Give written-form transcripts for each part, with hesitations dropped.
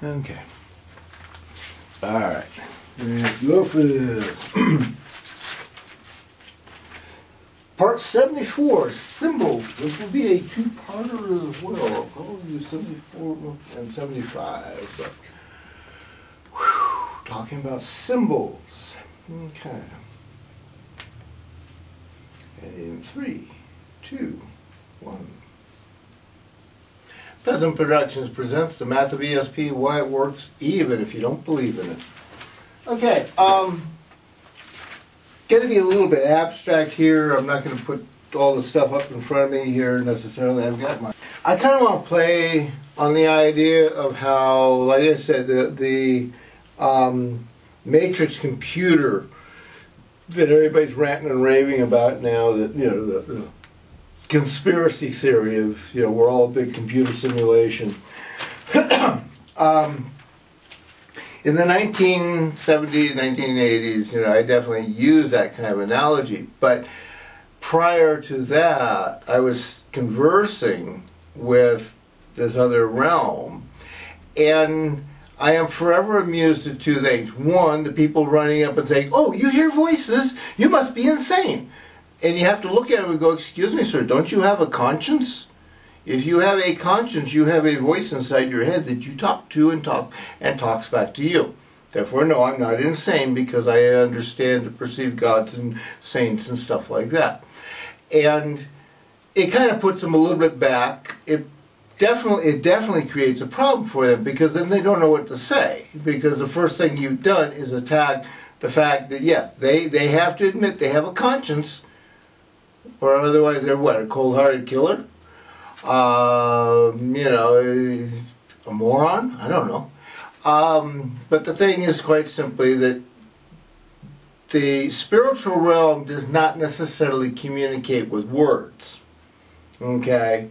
Okay. Alright. Let's go for this. Part 74, Symbols. This will be a two-parter as well. I'll probably do 74 and 75. But, talking about symbols. Okay. And in 3, 2, 1. Peasant Productions presents the Math of ESP, why it works even if you don't believe in it. Okay, going to be a little bit abstract here. I'm not going to put all the stuff up in front of me here necessarily. I've got my... I kind of want to play on the idea of how, like I said, the matrix computer that everybody's ranting and raving about now, that, you know, the conspiracy theory of, you know, we're all a big computer simulation. In the 1970s, 1980s, you know, I definitely used that kind of analogy. But prior to that, I was conversing with this other realm, and I am forever amused at two things. One, the people running up and saying, "Oh, you hear voices? You must be insane." And you have to look at it and go, "Excuse me, sir, don't you have a conscience? If you have a conscience, you have a voice inside your head that you talk to and talks back to you. Therefore, no, I'm not insane because I understand and perceive gods and saints and stuff like that." And it kind of puts them a little bit back. It definitely creates a problem for them, because then they don't know what to say, because the first thing you've done is attack the fact that, yes, they have to admit they have a conscience, or otherwise they're what, a cold-hearted killer? You know, a moron? I don't know. But the thing is quite simply that the spiritual realm does not necessarily communicate with words. Okay?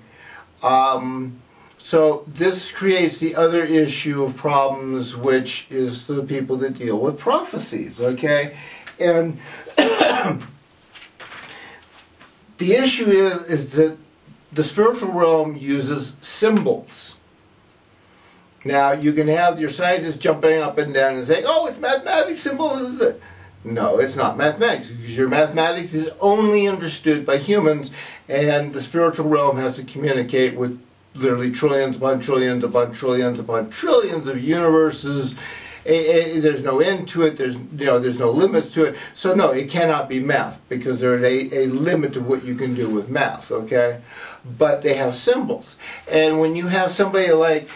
So this creates the other issue of problems, which is the people that deal with prophecies. Okay? And the issue is that the spiritual realm uses symbols. Now, you can have your scientists jumping up and down and saying, "Oh, it's mathematics, symbols." No, it's not mathematics, because your mathematics is only understood by humans, and the spiritual realm has to communicate with literally trillions upon trillions upon trillions upon trillions of universes. There's no end to it. There's no limits to it. So no, it cannot be math, because there's a limit to what you can do with math. Okay, but they have symbols, and when you have somebody like,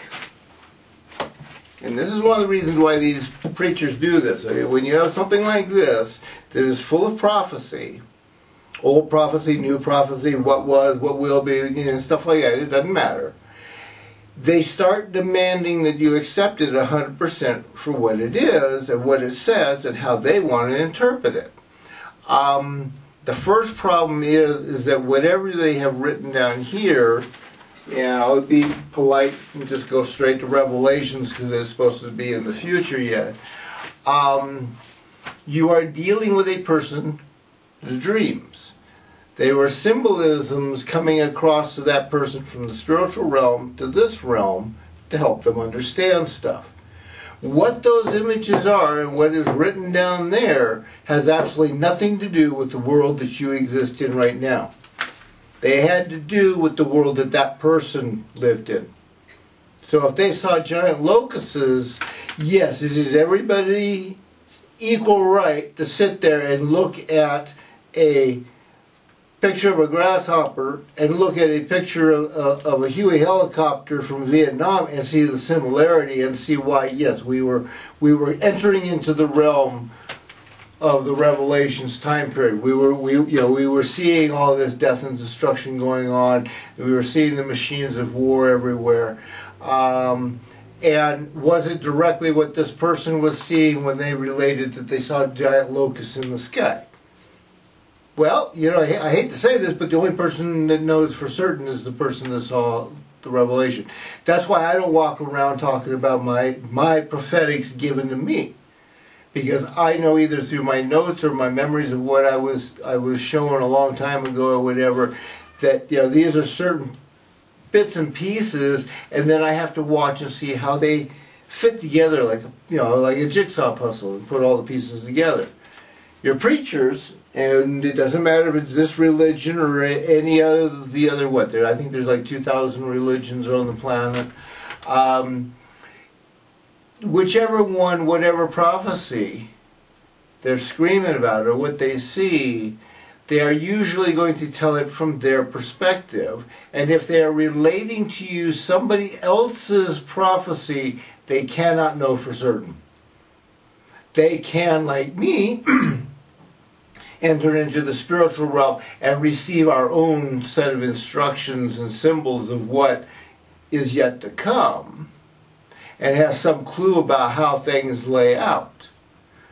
and this is one of the reasons why these preachers do this. Okay? When you have something like this that is full of prophecy, old prophecy, new prophecy, what was, what will be, you know, stuff like that, it doesn't matter. They start demanding that you accept it 100% for what it is and what it says and how they want to interpret it. The first problem is that whatever they have written down here, yeah, I'll be polite and just go straight to Revelations because it's supposed to be in the future yet. You are dealing with a person's dreams. They were symbolisms coming across to that person from the spiritual realm to this realm to help them understand stuff. What those images are and what is written down there has absolutely nothing to do with the world that you exist in right now. They had to do with the world that that person lived in. So if they saw giant locusts, yes, it is everybody's equal right to sit there and look at a picture of a grasshopper and look at a picture of a Huey helicopter from Vietnam and see the similarity and see why, yes, we were entering into the realm of the Revelations time period. We were seeing all this death and destruction going on. We were seeing the machines of war everywhere. And was it directly what this person was seeing when they related that they saw giant locusts in the sky? Well, you know, I hate to say this, but the only person that knows for certain is the person that saw the revelation. That's why I don't walk around talking about my prophetics given to me, because I know either through my notes or my memories of what I was shown a long time ago or whatever, that, you know, these are certain bits and pieces, and then I have to watch and see how they fit together like, like a jigsaw puzzle and put all the pieces together. Your preachers, and it doesn't matter if it's this religion or any other, I think there's like 2,000 religions on the planet. Whichever one, whatever prophecy they're screaming about or what they see, they are usually going to tell it from their perspective. And if they are relating to you somebody else's prophecy, they cannot know for certain. They can, like me, enter into the spiritual realm and receive our own set of instructions and symbols of what is yet to come, and have some clue about how things lay out.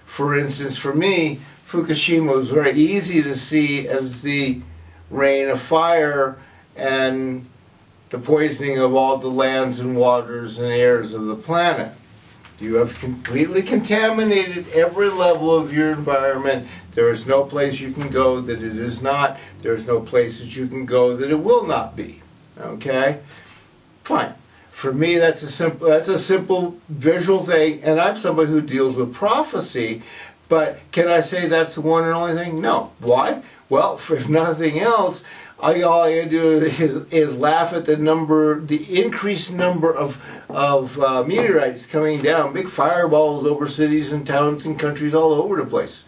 For instance, for me, Fukushima was very easy to see as the rain of fire and the poisoning of all the lands and waters and airs of the planet. You have completely contaminated every level of your environment. There is no place you can go that it is not. There is no places you can go that it will not be. Okay? Fine. For me, that's a simple visual thing, and I'm somebody who deals with prophecy. But can I say that's the one and only thing? No. Why? Well, if nothing else, all I gotta do is laugh at the increased number of meteorites coming down, big fireballs over cities and towns and countries all over the place.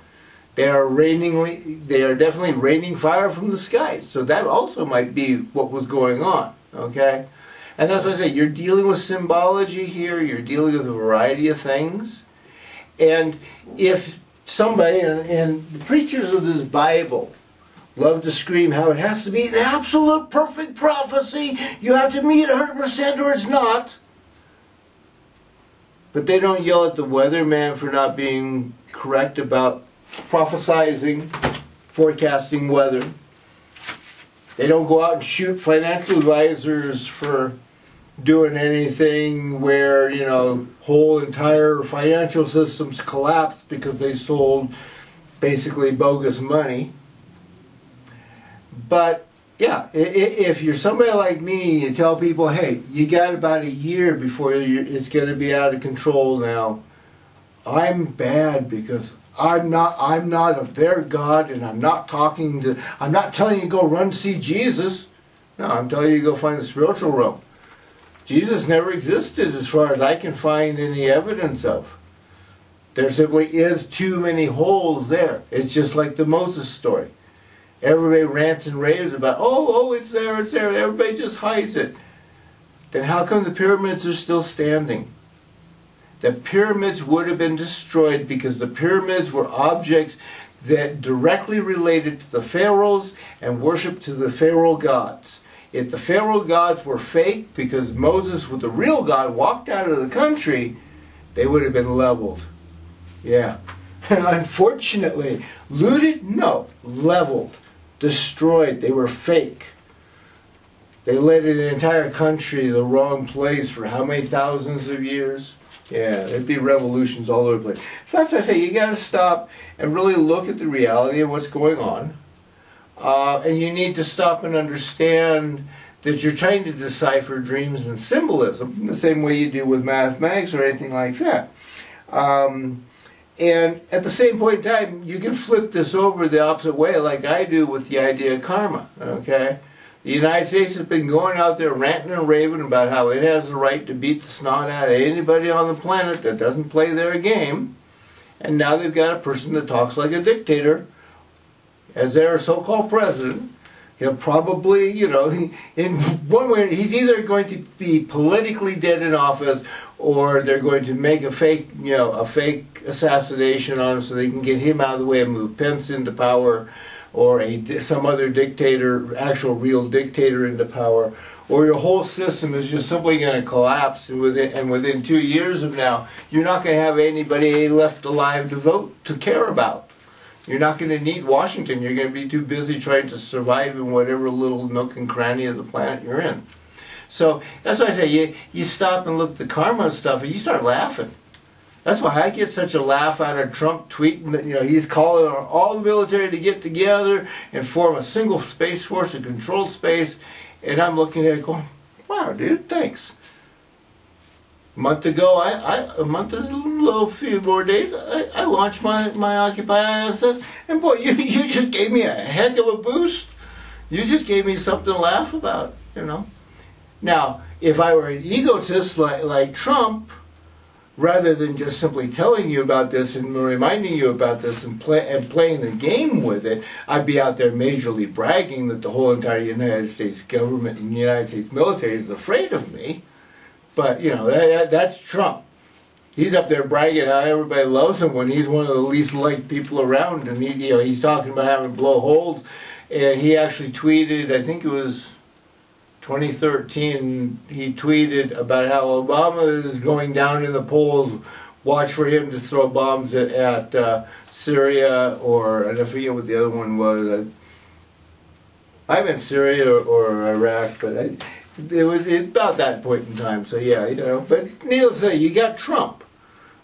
They are definitely raining fire from the skies. So that also might be what was going on. Okay, and that's what I say. You're dealing with symbology here. You're dealing with a variety of things, and if somebody and the preachers of this Bible love to scream how it has to be an absolute perfect prophecy. You have to meet 100% or it's not. But they don't yell at the weatherman for not being correct about prophesizing, forecasting weather. They don't go out and shoot financial advisors for doing anything where, whole entire financial systems collapse because they sold basically bogus money. But yeah, if you're somebody like me, you tell people, hey, you got about a year before it's going to be out of control now. I'm bad because I'm not of their God, and I'm not telling you to go run to see Jesus. No, I'm telling you to go find the spiritual realm. Jesus never existed as far as I can find any evidence of. There simply is too many holes there. It's just like the Moses story. Everybody rants and raves about, oh, it's there. Everybody just hides it. Then how come the pyramids are still standing? The pyramids would have been destroyed because the pyramids were objects that directly related to the pharaohs and worshiped to the pharaoh gods. If the pharaoh gods were fake because Moses, with the real God, walked out of the country, they would have been leveled. Yeah. And unfortunately, looted? No. Leveled. Destroyed. They were fake. They led an entire country the wrong place for how many thousands of years? Yeah, there'd be revolutions all over the place. So that's what I say, you got to stop and really look at the reality of what's going on. And you need to stop and understand that you're trying to decipher dreams and symbolism the same way you do with mathematics or anything like that. And at the same point in time, you can flip this over the opposite way like I do with the idea of karma, okay? The United States has been going out there ranting and raving about how it has the right to beat the snot out of anybody on the planet that doesn't play their game. And now they've got a person that talks like a dictator as their so-called president. He'll probably, in one way, he's either going to be politically dead in office, or they're going to make a fake assassination on him so they can get him out of the way and move Pence into power, or some other dictator, actual real dictator into power, or your whole system is just simply going to collapse, and within 2 years of now, you're not going to have anybody left alive to vote, to care about. You're not going to need Washington. You're going to be too busy trying to survive in whatever little nook and cranny of the planet you're in. So that's why I say you stop and look at the karma stuff and you start laughing. That's why I get such a laugh out of Trump tweeting that he's calling on all the military to get together and form a single space force, a controlled space, and I'm looking at it going, wow, dude, thanks. A month ago, a month and a little few more days, I launched my Occupy ISS, and boy, you just gave me a heck of a boost. You just gave me something to laugh about, you know. Now, if I were an egotist like Trump, rather than just simply telling you about this and reminding you about this and playing the game with it, I'd be out there majorly bragging that the whole entire United States government and the United States military is afraid of me. But, you know, that's Trump. He's up there bragging how everybody loves him when he's one of the least liked people around. And he's talking about having blowholes. And he actually tweeted, I think it was 2013, he tweeted about how Obama is going down in the polls. Watch for him to throw bombs at Syria, or I forget what the other one was. I meant Syria or Iraq, but it was about that point in time. So yeah, you know. But needless to say, you got Trump,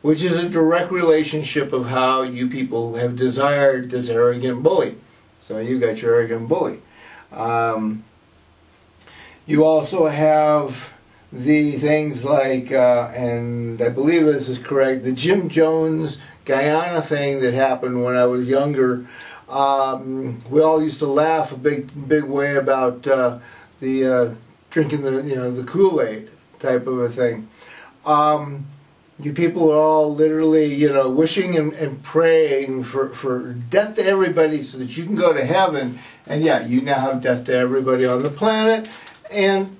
which is a direct relationship of how you people have desired this arrogant bully. So you got your arrogant bully. You also have the things like, and I believe this is correct, the Jim Jones Guyana thing that happened when I was younger. We all used to laugh a big way about the drinking the Kool-Aid type of a thing. You people are all literally, wishing and praying for death to everybody so that you can go to heaven. And yeah, you now have death to everybody on the planet. And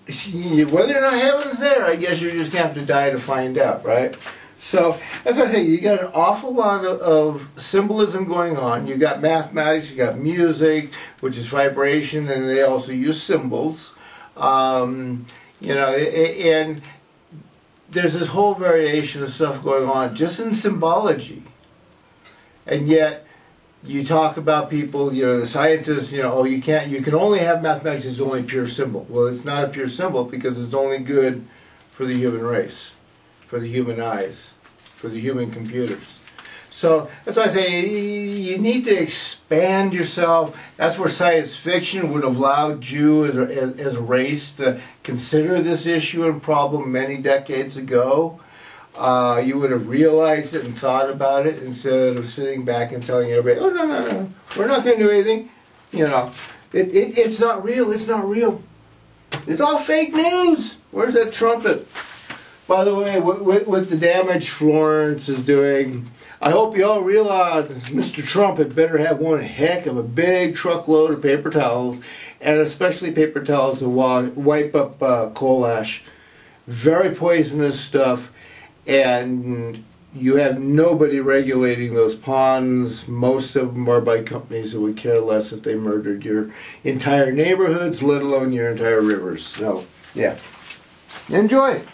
whether or not heaven's there, I guess you're just going to have to die to find out, right? So, as I say, you got an awful lot of symbolism going on. You got mathematics, you got music, which is vibration, and they also use symbols. And there's this whole variation of stuff going on just in symbology. And yet, you talk about people, the scientists, you can only have mathematics, it's only pure symbol. Well, it's not a pure symbol because it's only good for the human race, for the human eyes, for the human computers. So that's why I say you need to expand yourself. That's where science fiction would have allowed you as a race to consider this issue and problem many decades ago. You would have realized it and thought about it instead of sitting back and telling everybody, oh, no, we're not going to do anything. It's not real, it's not real. It's all fake news. Where's that trumpet? By the way, with the damage Florence is doing, I hope you all realize Mr. Trump had better have one heck of a big truckload of paper towels, and especially paper towels to wipe up coal ash. Very poisonous stuff. And you have nobody regulating those ponds. Most of them are by companies who would care less if they murdered your entire neighborhoods, let alone your entire rivers. So, yeah. Enjoy it.